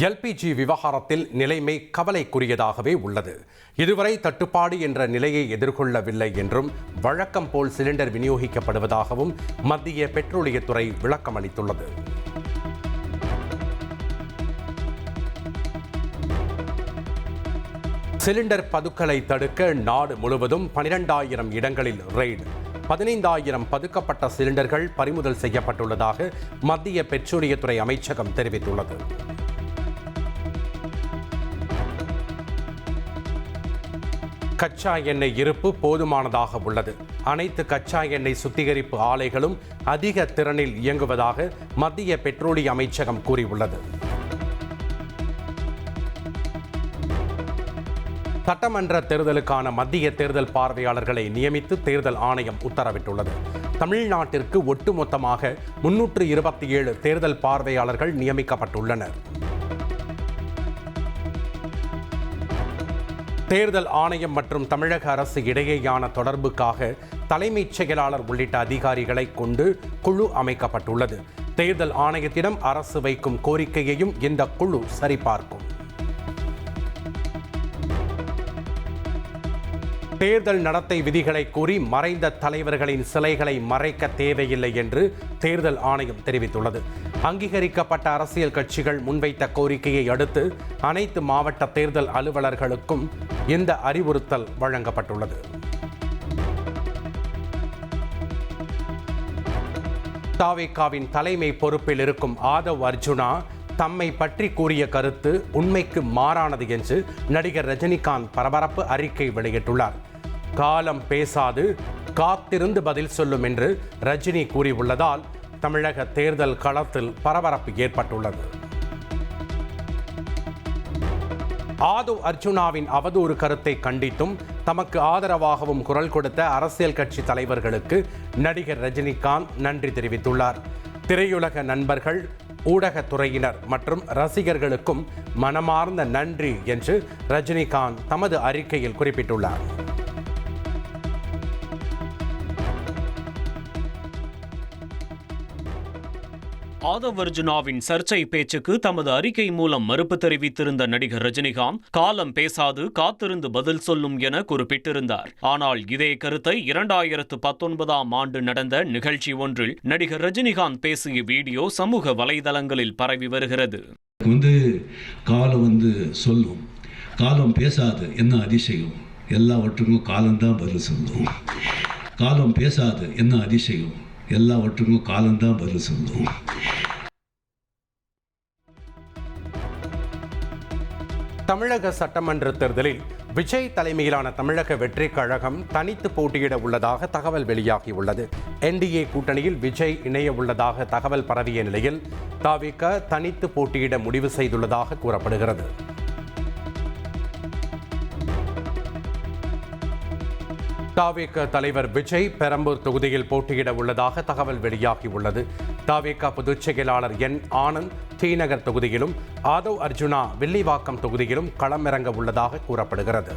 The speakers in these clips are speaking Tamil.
எல்பிஜி விவகாரத்தில் நிலைமை கவலைக்குரியதாகவே உள்ளது. இதுவரை தட்டுப்பாடு என்ற நிலையை எதிர்கொள்ளவில்லை என்றும் வழக்கம் போல் சிலிண்டர் விநியோகிக்கப்படுவதாகவும் மத்திய பெட்ரோலியத்துறை விளக்கம் அளித்துள்ளது. சிலிண்டர் பதுக்கலை தடுக்க நாடு முழுவதும் 12,000 இடங்களில் ரெய்டு, 15,000 பதுக்கப்பட்ட சிலிண்டர்கள் பறிமுதல் செய்யப்பட்டுள்ளதாக மத்திய பெட்ரோலியத்துறை அமைச்சகம் தெரிவித்துள்ளது. கச்சா எண்ணெய் இருப்பு போதுமானதாக உள்ளது. அனைத்து கச்சா எண்ணெய் சுத்திகரிப்பு ஆலைகளும் அதிக திறனில் இயங்குவதாக மத்திய பெட்ரோலிய அமைச்சகம் கூறியுள்ளது. சட்டமன்ற தேர்தலுக்கான மத்திய தேர்தல் பார்வையாளர்களை நியமித்து தேர்தல் ஆணையம் உத்தரவிட்டுள்ளது. தமிழ்நாட்டிற்கு ஒட்டுமொத்தமாக 327 தேர்தல் பார்வையாளர்கள் நியமிக்கப்பட்டுள்ளனர். தேர்தல் ஆணையம் மற்றும் தமிழக அரசு இடையேயான தொடர்புக்காக தலைமைச் செயலாளர் உள்ளிட்ட அதிகாரிகளை கொண்டு குழு அமைக்கப்பட்டுள்ளது. தேர்தல் ஆணையத்திடம் அரசு வைக்கும் கோரிக்கையையும் இந்த குழு சரிபார்க்கும். தேர்தல் நடத்தை விதிகளை கூறி மறைந்த தலைவர்களின் சிலைகளை மறைக்க தேவையில்லை என்று தேர்தல் ஆணையம் தெரிவித்துள்ளது. அங்கீகரிக்கப்பட்ட அரசியல் கட்சிகள் முன்வைத்த கோரிக்கையை அடுத்து அனைத்து மாவட்ட தேர்தல் அலுவலர்களுக்கும் இந்த அறிவுறுத்தல் வழங்கப்பட்டுள்ளது. தாவேகாவின் தலைமை பொறுப்பில் இருக்கும் ஆதவ் அர்ஜுனா தம்மை பற்றி கூறிய கருத்து உண்மைக்கு மாறானது என்று நடிகர் ரஜினிகாந்த் பரபரப்பு அறிக்கை வெளியிட்டுள்ளார். காலம் பேசாது, காத்திருந்து பதில் சொல்லும் என்று ரஜினி கூறியுள்ளதால் தமிழக தேர்தல் களத்தில் பரபரப்பு ஏற்பட்டுள்ளது. ஆதவ் அர்ஜுனாவின் அவதூறு கருத்தை கண்டித்தும் தமக்கு ஆதரவாகவும் குரல் கொடுத்த அரசியல் கட்சி தலைவர்களுக்கு நடிகர் ரஜினிகாந்த் நன்றி தெரிவித்துள்ளார். திரையுலக நண்பர்கள், ஊடகத்துறையினர் மற்றும் ரசிகர்களுக்கும் மனமார்ந்த நன்றி என்று ரஜினிகாந்த் தமது அறிக்கையில் குறிப்பிட்டுள்ளார். ஆதவ் அர்ஜுனாவின் சர்ச்சை பேச்சுக்கு தமது அறிக்கை மூலம் மறுப்பு தெரிவித்திருந்த நடிகர் ரஜினிகாந்த் காலம் பேசாது, காத்திருந்து பதில் சொல்லும் என குறிப்பிட்டிருந்தார். ஆனால் இதே கருத்தை 2019ஆம் ஆண்டு நடந்த நிகழ்ச்சி ஒன்றில் நடிகர் ரஜினிகாந்த் பேசிய வீடியோ சமூக வலைதளங்களில் பரவி வருகிறது. காலம் சொல்லும், காலம் பேசாது, என்ன அதிசயம், எல்லாவற்றுக்கும் காலம்தான் பதில் சொல்லும். காலம் பேசாது, என்ன அதிசயம், எல்லாவற்றுக்கும் காலம்தான் பதில் சொல்லும். தமிழக சட்டமன்ற தேர்தலில் விஜய் தலைமையிலான தமிழக வெற்றி கழகம் தனித்து போட்டியிட உள்ளதாக தகவல் வெளியாகியுள்ளது. என்டிஏ கூட்டணியில் விஜய் இணைய உள்ளதாக தகவல் பரவிய நிலையில் தவிக தனித்து போட்டியிட முடிவு செய்துள்ளதாக கூறப்படுகிறது. தவிக தலைவர் விஜய் பெரம்பூர் தொகுதியில் போட்டியிட உள்ளதாக தகவல் வெளியாகியுள்ளது. தவிக பொதுச் செயலாளர் என் ஆனந்த் ஸ்ரீநகர் தொகுதியிலும் ஆதவ் அர்ஜுனா வில்லிவாக்கம் தொகுதியிலும் களமிறங்க உள்ளதாக கூறப்படுகிறது.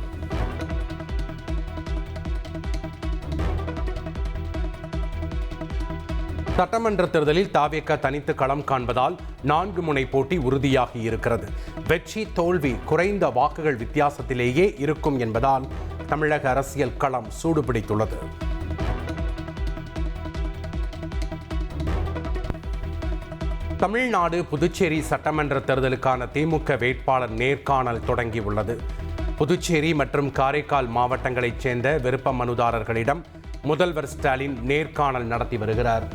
சட்டமன்ற தேர்தலில் தவிக தனித்து களம் காண்பதால் 4 முனை போட்டி உறுதியாகி இருக்கிறது. வெற்றி தோல்வி குறைந்த வாக்குகள் வித்தியாசத்திலேயே இருக்கும் என்பதால் தமிழக அரசியல் களம் சூடுபிடித்துள்ளது. தமிழ்நாடு புதுச்சேரி சட்டமன்ற தேர்தலுக்கான திமுக வேட்பாளர் நேர்காணல் தொடங்கியுள்ளது. புதுச்சேரி மற்றும் காரைக்கால் மாவட்டங்களைச் சேர்ந்த விருப்ப மனுதாரர்களிடம் முதல்வர் ஸ்டாலின் நேர்காணல் நடத்தி வருகிறார்.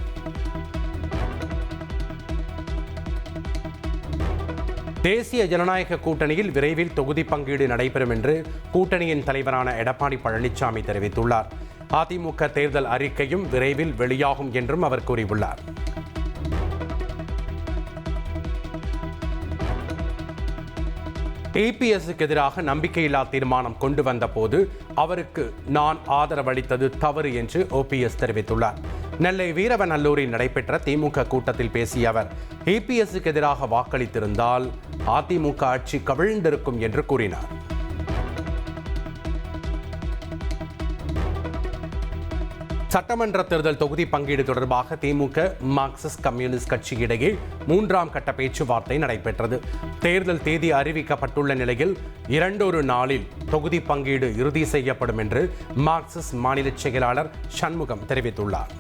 தேசிய ஜனநாயக கூட்டணியில் விரைவில் தொகுதி பங்கீடு நடைபெறும் என்று கூட்டணியின் தலைவரான எடப்பாடி பழனிசாமி தெரிவித்துள்ளார். அதிமுக தேர்தல் அறிக்கையும் விரைவில் வெளியாகும் என்றும் அவர் கூறியுள்ளார். ஏபிஎஸ்க்கு எதிராக நம்பிக்கையில்லா தீர்மானம் கொண்டு வந்த போது அவருக்கு நான் ஆதரவளித்தது தவறு என்று ஓபிஎஸ் தெரிவித்துள்ளார். நெல்லை வீரவநல்லூரில் நடைபெற்ற திமுக கூட்டத்தில் பேசிய அவர் ஏபிஎஸ்க்கு எதிராக வாக்களித்திருந்தால் அதிமுக ஆட்சி கவிழ்ந்திருக்கும் என்று கூறினார். சட்டமன்ற தேர்தல் தொகுதி பங்கீடு தொடர்பாக திமுக மார்க்சிஸ்ட் கம்யூனிஸ்ட் கட்சி இடையே 3ஆம் கட்ட பேச்சுவார்த்தை நடைபெற்றது. தேர்தல் தேதி அறிவிக்கப்பட்டுள்ள நிலையில் 2 நாளில் தொகுதி பங்கீடு இறுதி செய்யப்படும் என்று மார்க்சிஸ்ட் மாநில செயலாளர் சண்முகம் தெரிவித்துள்ளார்.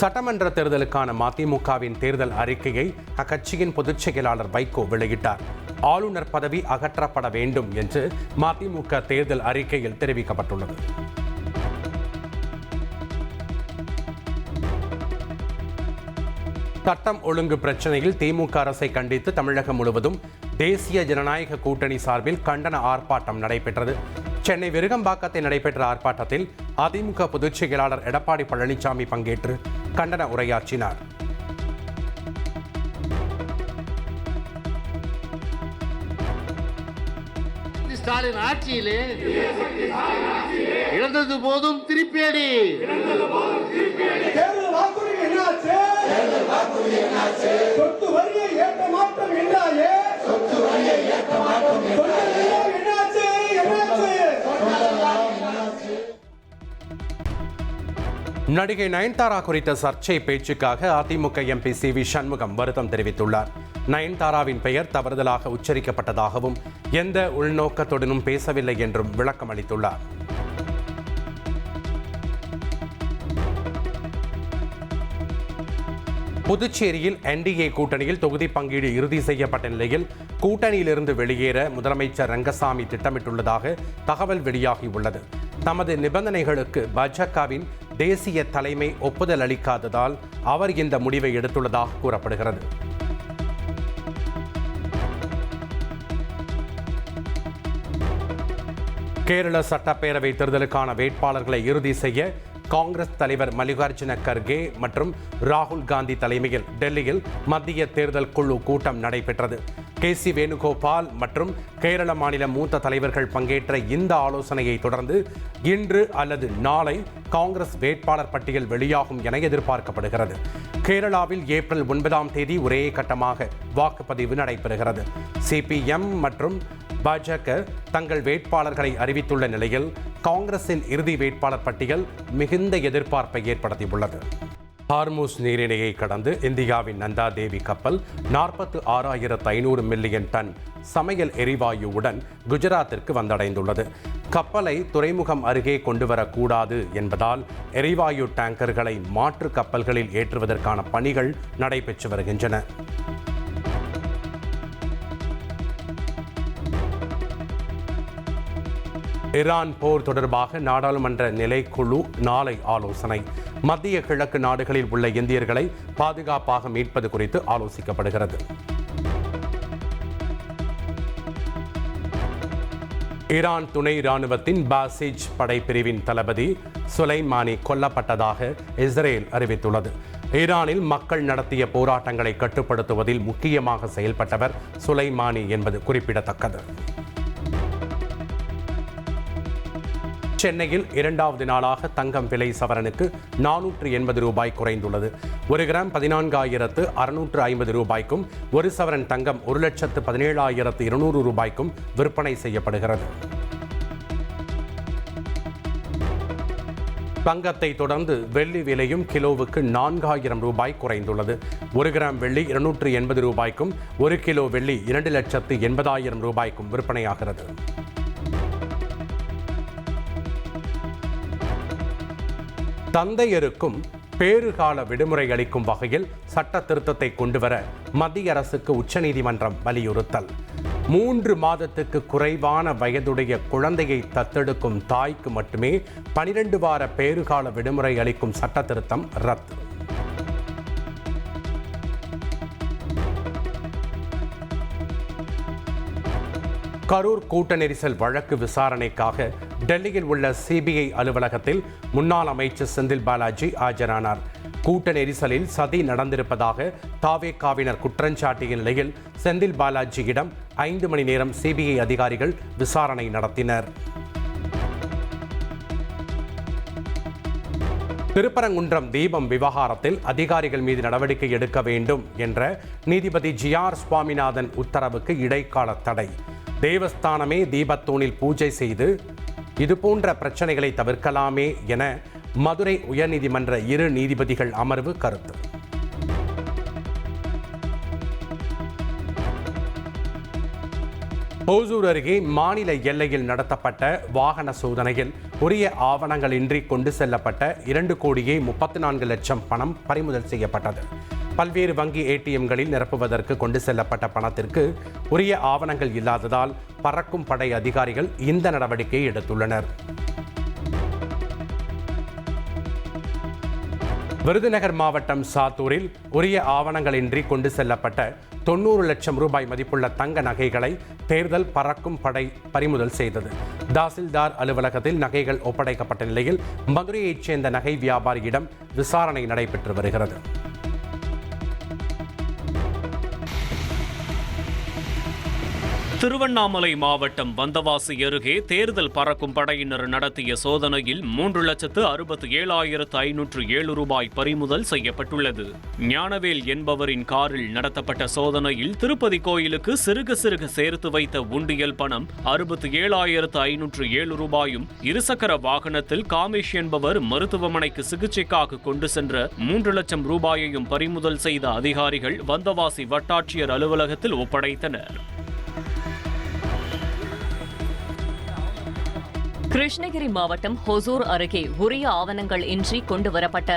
சட்டமன்ற தேர்தலுக்கான மதிமுகவின் தேர்தல் அறிக்கையை அக்கட்சியின் பொதுச் செயலாளர் வைகோ வெளியிட்டார். ஆளுநர் பதவி அகற்றப்பட வேண்டும் என்று மதிமுக தேர்தல் அறிக்கையில் தெரிவிக்கப்பட்டுள்ளது. சட்டம் ஒழுங்கு பிரச்சனையில் திமுக அரசை கண்டித்து தமிழகம் முழுவதும் தேசிய ஜனநாயக கூட்டணி சார்பில் கண்டன ஆர்ப்பாட்டம் நடைபெற்றது. சென்னை விருகம்பாக்கத்தில் நடைபெற்ற ஆர்ப்பாட்டத்தில் அதிமுக பொதுச் செயலாளர் எடப்பாடி பழனிசாமி பங்கேற்று கண்டன உரையாற்றினார். ஸ்டாலின் ஆட்சியிலே இழந்தது போதும் திருப்பியடி. தேர்தல் வாக்குறுதி என்னாச்சு? சொத்து வரியை ஏற்ற மாற்றம் என்னாச்சு? நடிகை நயன்தாரா குறித்த சர்ச்சை பேச்சுக்காக அதிமுக எம்பி சி.வி. சண்முகம் வருத்தம் தெரிவித்துள்ளார். நயன்தாராவின் பெயர் தவறுதலாக உச்சரிக்கப்பட்டதாகவும் எந்த உள்நோக்கத்துடனும் பேசவில்லை என்றும் விளக்கம் அளித்துள்ளார். புதுச்சேரியில் NDA கூட்டணியில் தொகுதி பங்கீடு இறுதி செய்யப்பட்ட நிலையில் கூட்டணியிலிருந்து வெளியேற முதலமைச்சர் ரங்கசாமி திட்டமிட்டுள்ளதாக தகவல் வெளியாகியுள்ளது. தமது நிபந்தனைகளுக்கு பாஜகவின் தேசிய தலைமை ஒப்புதல் அளிக்காததால் அவர் இந்த முடிவை எடுத்துள்ளதாக கூறப்படுகிறது. கேரள சட்டப்பேரவை தேர்தலுக்கான வேட்பாளர்களை இறுதி செய்ய காங்கிரஸ் தலைவர் மல்லிகார்ஜுன கர்கே மற்றும் ராகுல் காந்தி தலைமையில் டெல்லியில் மத்திய தேர்தல் குழு கூட்டம் நடைபெற்றது. KC வேணுகோபால் மற்றும் கேரள மாநில மூத்த தலைவர்கள் பங்கேற்ற இந்த ஆலோசனையை தொடர்ந்து இன்று அல்லது நாளை காங்கிரஸ் வேட்பாளர் பட்டியல் வெளியாகும் என எதிர்பார்க்கப்படுகிறது. கேரளாவில் ஏப்ரல் 9ஆம் தேதி ஒரே கட்டமாக வாக்குப்பதிவு நடைபெறுகிறது. CPM மற்றும் பாஜக தங்கள் வேட்பாளர்களை அறிவித்துள்ள நிலையில் காங்கிரசின் இறுதி வேட்பாளர் பட்டியல் மிகுந்த எதிர்பார்ப்பை ஏற்படுத்தியுள்ளது. ஹார்மூஸ் நீரிணையை கடந்து இந்தியாவின் நந்தா தேவி கப்பல் 46,500 மில்லியன் டன் சமையல் எரிவாயுவுடன் குஜராத்திற்கு வந்தடைந்துள்ளது. கப்பலை துறைமுகம் அருகே கொண்டு வரக்கூடாது என்பதால் எரிவாயு டேங்கர்களை மாற்று கப்பல்களில் ஏற்றுவதற்கான பணிகள் நடைபெற்று வருகின்றன. ஈரான் போர் தொடர்பாக நாடாளுமன்ற நிலைக்குழு நாளை ஆலோசனை. மத்திய கிழக்கு நாடுகளில் உள்ள இந்தியர்களை பாதுகாப்பாக மீட்பது குறித்து ஆலோசிக்கப்படுகிறது. ஈரான் துணை இராணுவத்தின் பாசிஜ் படைப்பிரிவின் தளபதி சுலைமானி கொல்லப்பட்டதாக இஸ்ரேல் அறிவித்துள்ளது. ஈரானில் மக்கள் நடத்திய போராட்டங்களை கட்டுப்படுத்துவதில் முக்கியமாக செயல்பட்டவர் சுலைமானி என்பது குறிப்பிடத்தக்கது. சென்னையில் 2வது நாளாக தங்கம் விலை சவரனுக்கு 480 ரூபாய் குறைந்துள்ளது. 1 கிராம் 14,650 ரூபாய்க்கும் 1 சவரன் தங்கம் 1,17,200 ரூபாய்க்கும் விற்பனை செய்யப்படுகிறது. தங்கத்தை தொடர்ந்து வெள்ளி விலையும் கிலோவுக்கு 4,000 ரூபாய் குறைந்துள்ளது. 1 கிராம் வெள்ளி 280 ரூபாய்க்கும் 1 கிலோ வெள்ளி 2,80,000 ரூபாய்க்கும் விற்பனையாகிறது. தந்தையருக்கும் பேறுகால விடுமுறை அளிக்கும் வகையில் சட்ட திருத்தத்தை கொண்டுவர மத்திய அரசுக்கு உச்சநீதிமன்றம் வலியுறுத்தல். 3 மாதத்துக்கு குறைவான வயதுடைய குழந்தையை தத்தெடுக்கும் தாய்க்கு மட்டுமே 12 வார பேறுகால விடுமுறை அளிக்கும் சட்ட திருத்தம் ரத்து. கரூர் கூட்ட நெரிசல் வழக்கு விசாரணைக்காக டெல்லியில் உள்ள CBI அலுவலகத்தில் முன்னாள் அமைச்சர் செந்தில் பாலாஜி ஆஜரானார். கூட்ட நெரிசலில் சதி நடந்திருப்பதாக தாவேகாவினர் குற்றஞ்சாட்டிய நிலையில் செந்தில் பாலாஜியிடம் 5 மணி நேரம் CBI அதிகாரிகள் விசாரணை நடத்தினர். திருப்பரங்குன்றம் தீபம் விவகாரத்தில் அதிகாரிகள் மீது நடவடிக்கை எடுக்க வேண்டும் என்ற நீதிபதி GR சுவாமிநாதன் உத்தரவுக்கு இடைக்கால தடை. தேவஸ்தானமே தீபத்தூணில் பூஜை செய்து இதுபோன்ற பிரச்சனைகளை தவிர்க்கலாமே என மதுரை உயர்நீதிமன்ற 2 நீதிபதிகள் அமர்வு கருத்து. ஓசூர் அருகே மாநில எல்லையில் நடத்தப்பட்ட வாகன சோதனையில் உரிய ஆவணங்களின்றி கொண்டு செல்லப்பட்ட 2,34,00,000 பணம் பறிமுதல் செய்யப்பட்டது. பல்வேறு வங்கி ஏடிஎம்களில் நிரப்புவதற்கு கொண்டு செல்லப்பட்ட பணத்திற்கு உரிய ஆவணங்கள் இல்லாததால் பறக்கும் படை அதிகாரிகள் இந்த நடவடிக்கையை எடுத்துள்ளனர். விருதுநகர் மாவட்டம் சாத்தூரில் உரிய ஆவணங்களின்றி கொண்டு செல்லப்பட்ட 90 லட்சம் ரூபாய் மதிப்புள்ள தங்க நகைகளை தேர்தல் பறக்கும் படை பறிமுதல் செய்தது. தாசில்தார் அலுவலகத்தில் நகைகள் ஒப்படைக்கப்பட்ட நிலையில் மதுரையைச் சேர்ந்த நகை வியாபாரியிடம் விசாரணை நடைபெற்று வருகிறது. திருவண்ணாமலை மாவட்டம் வந்தவாசி அருகே தேர்தல் பறக்கும் படையினர் நடத்திய சோதனையில் 3,67,507 ரூபாய் பறிமுதல் செய்யப்பட்டுள்ளது. ஞானவேல் என்பவரின் காரில் நடத்தப்பட்ட சோதனையில் திருப்பதி கோயிலுக்கு சிறுக சிறுக சேர்த்து வைத்த உண்டியல் பணம் 67,507 ரூபாயும், இருசக்கர வாகனத்தில் காமேஷ் என்பவர் மருத்துவமனைக்கு சிகிச்சைக்காக கொண்டு சென்ற 3 லட்சம் ரூபாயையும் பறிமுதல் செய்த அதிகாரிகள் வந்தவாசி வட்டாட்சியர் அலுவலகத்தில் ஒப்படைத்தனர். கிருஷ்ணகிரி மாவட்டம் ஹொசூர் அருகே உரிய ஆவணங்கள் இன்றி கொண்டு வரப்பட்ட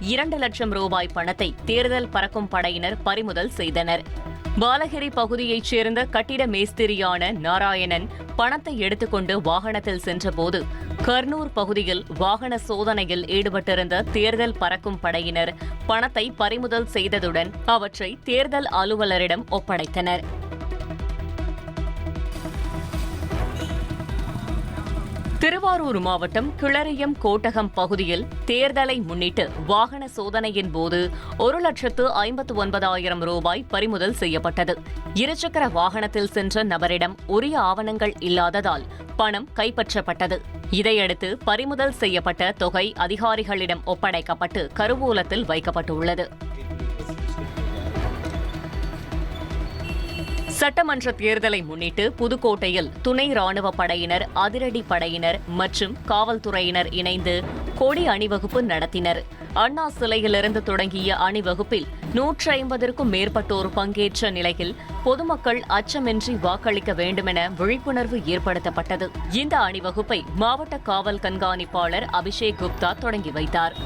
2 லட்சம் ரூபாய் பணத்தை தேர்தல் பறக்கும் படையினர் பறிமுதல் செய்தனர். பாலகிரி பகுதியைச் சேர்ந்த கட்டிட மேஸ்திரியான நாராயணன் பணத்தை எடுத்துக்கொண்டு வாகனத்தில் சென்றபோது கர்னூர் பகுதியில் வாகன சோதனையில் ஈடுபட்டிருந்த தேர்தல் பறக்கும் படையினர் பணத்தை பறிமுதல் செய்ததுடன் அவற்றை தேர்தல் அலுவலரிடம் ஒப்படைத்தனர். திருவாரூர் மாவட்டம் கிளரியம் கோட்டகம் பகுதியில் தேர்தலை முன்னிட்டு வாகன சோதனையின் போது 1,59,000 ரூபாய் பறிமுதல் செய்யப்பட்டது. இருசக்கர வாகனத்தில் சென்ற நபரிடம் உரிய ஆவணங்கள் இல்லாததால் பணம் கைப்பற்றப்பட்டது. இதையடுத்து பறிமுதல் செய்யப்பட்ட தொகை அதிகாரிகளிடம் ஒப்படைக்கப்பட்டு கருவூலத்தில் வைக்கப்பட்டுள்ளது. சட்டமன்ற தேர்தலை முன்னிட்டு புதுக்கோட்டையில் துணை ராணுவ படையினர், அதிரடி படையினர் மற்றும் காவல்துறையினர் இணைந்து கொடி அணிவகுப்பு நடத்தினர். அண்ணா சிலையிலிருந்து தொடங்கிய அணிவகுப்பில் 150க்கும் மேற்பட்டோர் பங்கேற்ற நிலையில் பொதுமக்கள் அச்சமின்றி வாக்களிக்க வேண்டுமென விழிப்புணர்வு ஏற்படுத்தப்பட்டது. இந்த அணிவகுப்பை மாவட்ட காவல் கண்காணிப்பாளர் அபிஷேக் குப்தா தொடங்கி வைத்தார்.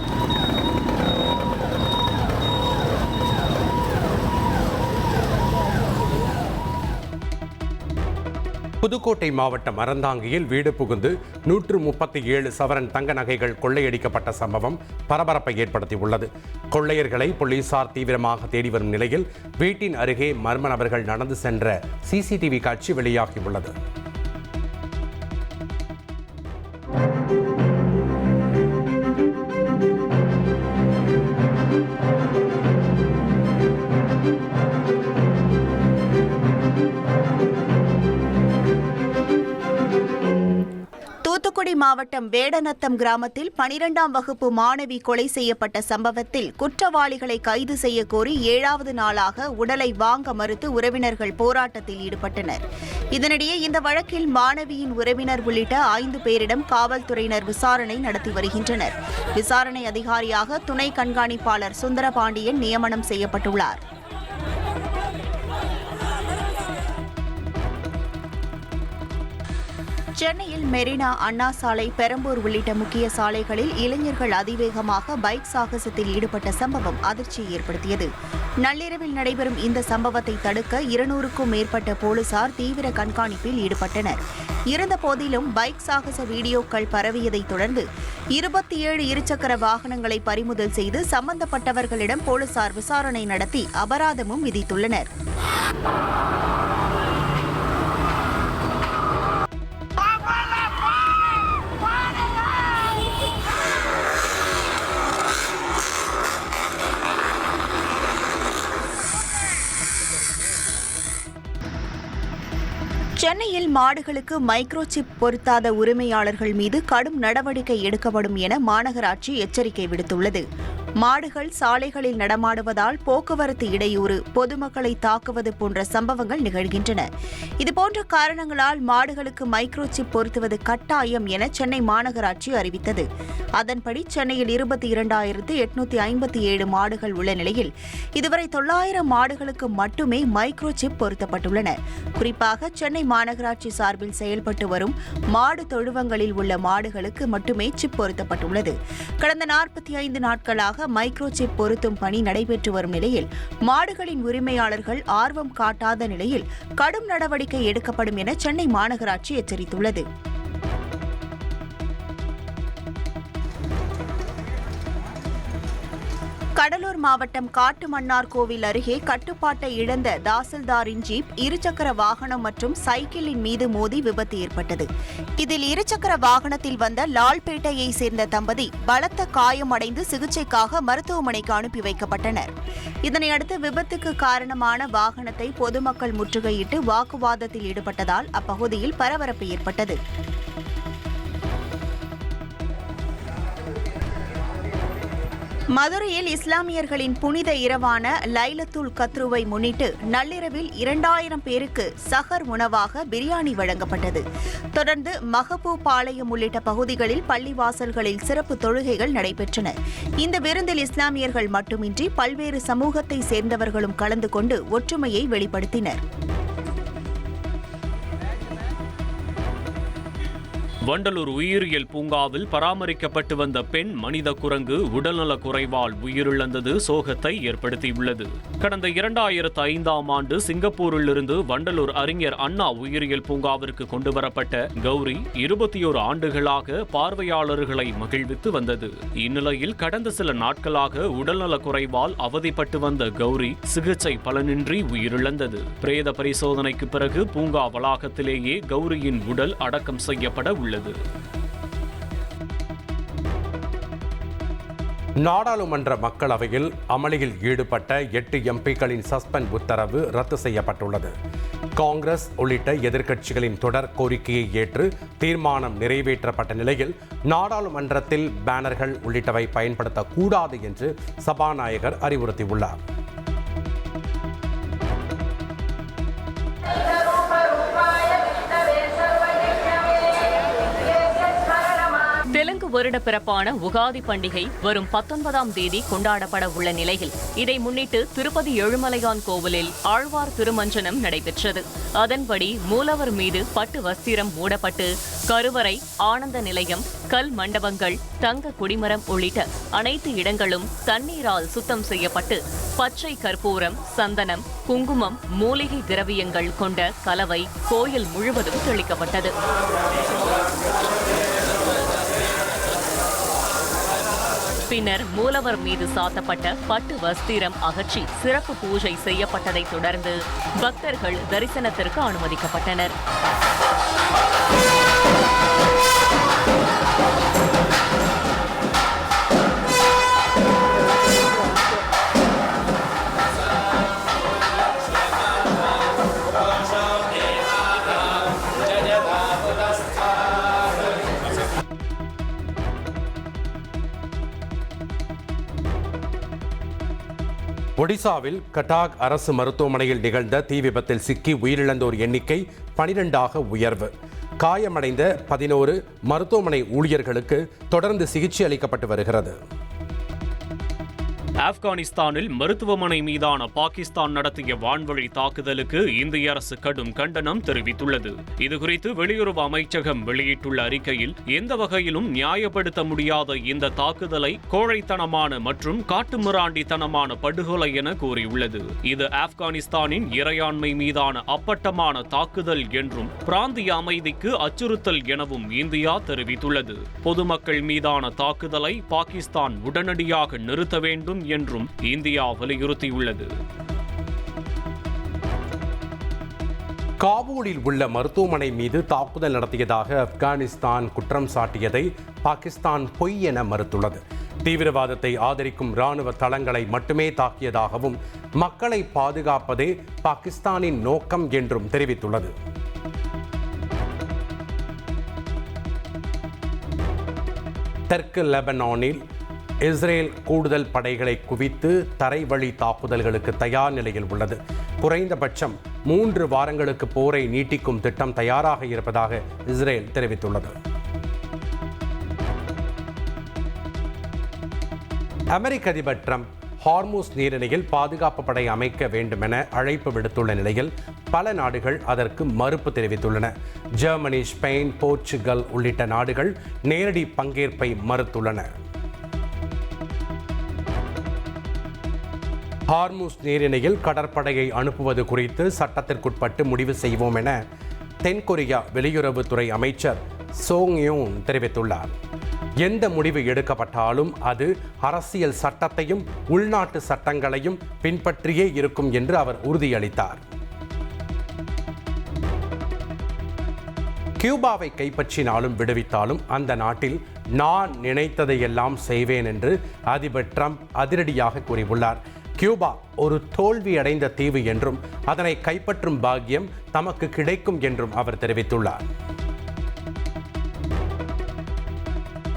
புதுக்கோட்டை மாவட்டம் அறந்தாங்கியில் வீடு புகுந்து 137 சவரன் தங்க நகைகள் கொள்ளையடிக்கப்பட்ட சம்பவம் பரபரப்பை ஏற்படுத்தியுள்ளது. கொள்ளையர்களை போலீசார் தீவிரமாக தேடி வரும் நிலையில் வீட்டின் அருகே மர்ம நபர்கள் நடந்து சென்ற சிசிடிவி காட்சி வெளியாகியுள்ளது. தூத்துக்குடி மாவட்டம் வேடநத்தம் கிராமத்தில் 12ஆம் வகுப்பு மாணவி கொலை செய்யப்பட்ட சம்பவத்தில் குற்றவாளிகளை கைது செய்ய கோரி 7வது நாளாக உடலை வாங்க மறுத்து உறவினர்கள் போராட்டத்தில் ஈடுபட்டனர். இதனிடையே இந்த வழக்கில் மாணவியின் உறவினர் உள்ளிட்ட 5 பேரிடம் காவல்துறையினர் விசாரணை நடத்தி வருகின்றனர். விசாரணை அதிகாரியாக துணை கண்காணிப்பாளர் சுந்தரபாண்டியன் நியமனம் செய்யப்பட்டுள்ளார். சென்னையில் மெரினா, அண்ணா சாலை, பெரம்பூர் உள்ளிட்ட முக்கிய சாலைகளில் இளைஞர்கள் அதிவேகமாக பைக் சாகசத்தில் ஈடுபட்ட சம்பவம் அதிர்ச்சியை ஏற்படுத்தியது. நள்ளிரவில் நடைபெறும் இந்த சம்பவத்தை தடுக்க 200க்கும் மேற்பட்ட போலீசார் தீவிர கண்காணிப்பில் ஈடுபட்டனர். இருந்தபோதிலும் பைக் சாகச வீடியோக்கள் பரவியதைத் தொடர்ந்து 27 இருசக்கர வாகனங்களை பறிமுதல் செய்து சம்பந்தப்பட்டவர்களிடம் போலீசார் விசாரணை நடத்தி அபராதமும் விதித்துள்ளனர். சென்னையில் மாடுகளுக்கு மைக்ரோசிப் பொருத்தாத உரிமையாளர்கள் மீது கடும் நடவடிக்கை எடுக்கப்படும் என மாநகராட்சி எச்சரிக்கை விடுத்துள்ளது. மாடுகள் சாலைகளில் நடமாடுவதால் போக்குவரத்து இடையூறு, பொதுமக்களை தாக்குவது போன்ற சம்பவங்கள் நிகழ்கின்றன. இதுபோன்ற காரணங்களால் மாடுகளுக்கு மைக்ரோசிப் பொருத்துவது கட்டாயம் என சென்னை மாநகராட்சி அறிவித்தது. அதன்படி சென்னையில் 22,857 மாடுகள் உள்ள நிலையில் இதுவரை 900 மாடுகளுக்கு மட்டுமே மைக்ரோசிப் பொருத்தப்பட்டுள்ளன. குறிப்பாக சென்னை மாநகராட்சி சார்பில் செயல்பட்டு வரும் மாடு தொழுவங்களில் உள்ள மாடுகளுக்கு மட்டுமே சிப் பொருத்தப்பட்டுள்ளது. கடந்த 45 நாட்களாக மைக்ரோசிப் பொருத்தும் பணி நடைபெற்று வரும் நிலையில் மாடுகளின் உரிமையாளர்கள் ஆர்வம் காட்டாத நிலையில் கடும் நடவடிக்கை எடுக்கப்படும் என சென்னை மாநகராட்சி எச்சரித்துள்ளது. கடலூர் மாவட்டம் காட்டுமன்னார்கோவில் அருகே கட்டுப்பாட்டை இழந்த தாசில்தாரின் ஜீப் இருசக்கர வாகனம் மற்றும் சைக்கிளின் மீது மோதி விபத்து ஏற்பட்டது. இதில் இருசக்கர வாகனத்தில் வந்த லால்பேட்டையை சேர்ந்த தம்பதி பலத்த காயமடைந்து சிகிச்சைக்காக மருத்துவமனைக்கு அனுப்பி வைக்கப்பட்டனர். இதனையடுத்து விபத்துக்கு காரணமான வாகனத்தை பொதுமக்கள் முற்றுகையிட்டு வாக்குவாதத்தில் ஈடுபட்டதால் அப்பகுதியில் பரபரப்பு ஏற்பட்டது. மதுரையில் இஸ்லாமியர்களின் புனித இரவான லைலத்துல் கத்ருவை முன்னிட்டு நள்ளிரவில் 2000 பேருக்கு சஹர் உணவாக பிரியாணி வழங்கப்பட்டது. தொடர்ந்து மகபூபாளையம் உள்ளிட்ட பகுதிகளில் பள்ளிவாசல்களில் சிறப்பு தொழுகைகள் நடைபெற்றன. இந்த விருந்தில் இஸ்லாமியர்கள் மட்டுமின்றி பல்வேறு சமூகத்தை சேர்ந்தவர்களும் கலந்து கொண்டு ஒற்றுமையை வெளிப்படுத்தினர். வண்டலூர் உயிரியல் பூங்காவில் பராமரிக்கப்பட்டு வந்த பெண் மனித குரங்கு உடல்நலக் குறைவால் உயிரிழந்தது சோகத்தை ஏற்படுத்தியுள்ளது. கடந்த 2005ஆம் ஆண்டு சிங்கப்பூரிலிருந்து வண்டலூர் அறிஞர் அண்ணா உயிரியல் பூங்காவிற்கு கொண்டுவரப்பட்ட கௌரி 21 ஆண்டுகளாக பார்வையாளர்களை மகிழ்வித்து வந்தது. இந்நிலையில் கடந்த சில நாட்களாக உடல்நலக் குறைவால் அவதிப்பட்டு வந்த கௌரி சிகிச்சை பலனின்றி உயிரிழந்தது. பிரேத பரிசோதனைக்கு பிறகு பூங்கா வளாகத்திலேயே கௌரியின் உடல் அடக்கம் செய்யப்பட உள்ளது. நாடாளுமன்ற மக்களவையில் அமளியில் ஈடுபட்ட 8 எம்பிக்களின் சஸ்பெண்ட் உத்தரவு ரத்து செய்யப்பட்டுள்ளது. காங்கிரஸ் உள்ளிட்ட எதிர்க்கட்சிகளின் தொடர் கோரிக்கையை ஏற்று தீர்மானம் நிறைவேற்றப்பட்ட நிலையில் நாடாளுமன்றத்தில் பேனர்கள் உள்ளிட்டவை பயன்படுத்தக்கூடாது என்று சபாநாயகர் அறிவுறுத்தியுள்ளார். தெலுங்கு வருட பிறப்பான உகாதி பண்டிகை வரும் 19ஆம் தேதி கொண்டாடப்பட உள்ள நிலையில் இதை முன்னிட்டு திருப்பதி ஏழுமலையான் கோவிலில் ஆழ்வார் திருமஞ்சனம் நடைபெற்றது. அதன்படி மூலவர் மீது பட்டு வஸ்திரம் மூடப்பட்டு கருவறை, ஆனந்த நிலையம், கல் மண்டபங்கள், தங்க கொடிமரம் உள்ளிட்ட அனைத்து இடங்களும் தண்ணீரால் சுத்தம் செய்யப்பட்டு பச்சை கற்பூரம், சந்தனம், குங்குமம், மூலிகை திரவியங்கள் கொண்ட கலவை கோயில் முழுவதும் தெளிக்கப்பட்டது. பின்னர் மூலவர் மீது சாத்தப்பட்ட பட்டு வஸ்திரம் அகற்றி சிறப்பு பூஜை செய்யப்பட்டதை தொடர்ந்து பக்தர்கள் தரிசனத்திற்கு அனுமதிக்கப்பட்டனர். ஒடிசாவில் கட்டாக் அரசு மருத்துவமனையில் நிகழ்ந்த தீ விபத்தில் சிக்கி உயிரிழந்தோர் எண்ணிக்கை 12ஆக உயர்வு. காயமடைந்த 11 மருத்துவமனை ஊழியர்களுக்கு தொடர்ந்து சிகிச்சை அளிக்கப்பட்டு வருகிறது. ஆப்கானிஸ்தானில் மருத்துவமனை மீதான பாகிஸ்தான் நடத்திய வான்வழி தாக்குதலுக்கு இந்திய அரசு கடும் கண்டனம் தெரிவித்துள்ளது. இதுகுறித்து வெளியுறவு அமைச்சகம் வெளியிட்டுள்ள அறிக்கையில் எந்த வகையிலும் நியாயப்படுத்த முடியாத இந்த தாக்குதலை கோழைத்தனமான மற்றும் காட்டுமிராண்டித்தனமான படுகொலை என கூறியுள்ளது. இது ஆப்கானிஸ்தானின் இறையாண்மை மீதான அப்பட்டமான தாக்குதல் என்றும் பிராந்திய அமைதிக்கு அச்சுறுத்தல் எனவும் இந்தியா தெரிவித்துள்ளது. பொதுமக்கள் மீதான தாக்குதலை பாகிஸ்தான் உடனடியாக நிறுத்த வேண்டும் என்றும் இந்தியா வலியுறுத்தியுள்ளது. காபூலில் உள்ள மருத்துவமனை மீது தாக்குதல் நடத்தியதாக ஆப்கானிஸ்தான் குற்றம் சாட்டியதை பாகிஸ்தான் பொய் என மறுத்துள்ளது. தீவிரவாதத்தை ஆதரிக்கும் இராணுவ தளங்களை மட்டுமே தாக்கியதாகவும் மக்களை பாதுகாப்பதே பாகிஸ்தானின் நோக்கம் என்றும் தெரிவித்துள்ளது. தெற்கு லெபனானில் இஸ்ரேல் கூடுதல் படைகளை குவித்து தரைவழி தாக்குதல்களுக்கு தயார் நிலையில் உள்ளது. குறைந்தபட்சம் 3 வாரங்களுக்கு போரை நீட்டிக்கும் திட்டம் தயாராக இருப்பதாக இஸ்ரேல் தெரிவித்துள்ளது. அமெரிக்க அதிபர் ட்ரம்ப் ஹார்மூஸ் நீரிணையில் பாதுகாப்பு படை அமைக்க வேண்டுமென அழைப்பு விடுத்துள்ள நிலையில் பல நாடுகள் அதற்கு மறுப்பு தெரிவித்துள்ளன. ஜெர்மனி, ஸ்பெயின், போர்ச்சுகல் உள்ளிட்ட நாடுகள் நேரடி பங்கேற்பை மறுத்துள்ளன. ஹார்மூஸ் நீரிணையில் கடற்படையை அனுப்புவது குறித்து சட்டத்திற்குட்பட்டு முடிவு செய்வோம் என தென்கொரியா வெளியுறவுத்துறை அமைச்சர் சோங் யூன் தெரிவித்துள்ளார். எந்த முடிவு எடுக்கப்பட்டாலும் அது அரசியல் சட்டத்தையும் உள்நாட்டு சட்டங்களையும் பின்பற்றியே இருக்கும் என்று அவர் உறுதியளித்தார். கியூபாவை கைப்பற்றினாலும் விடுவித்தாலும் அந்த நாட்டில் நான் நினைத்ததையெல்லாம் செய்வேன் என்று அதிபர் ட்ரம்ப் அதிரடியாக கூறியுள்ளார். கியூபா ஒரு தோல்வியடைந்த தீவு என்றும் அதனை கைப்பற்றும் பாக்கியம் தமக்கு கிடைக்கும் என்றும் அவர் தெரிவித்துள்ளார்.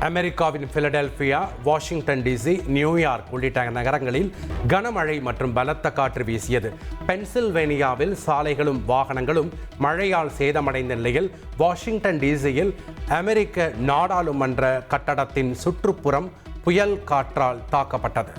அமெரிக்காவின் பிலடெல்பியா, வாஷிங்டன் டிசி, நியூயார்க் உள்ளிட்ட நகரங்களில் கனமழை மற்றும் பலத்த காற்று வீசியது. பென்சில்வேனியாவில் சாலைகளும் வாகனங்களும் மழையால் சேதமடைந்த நிலையில் வாஷிங்டன் டிசியில் அமெரிக்க நாடாளுமன்ற கட்டடத்தின் சுற்றுப்புறம் புயல் காற்றால் தாக்கப்பட்டது.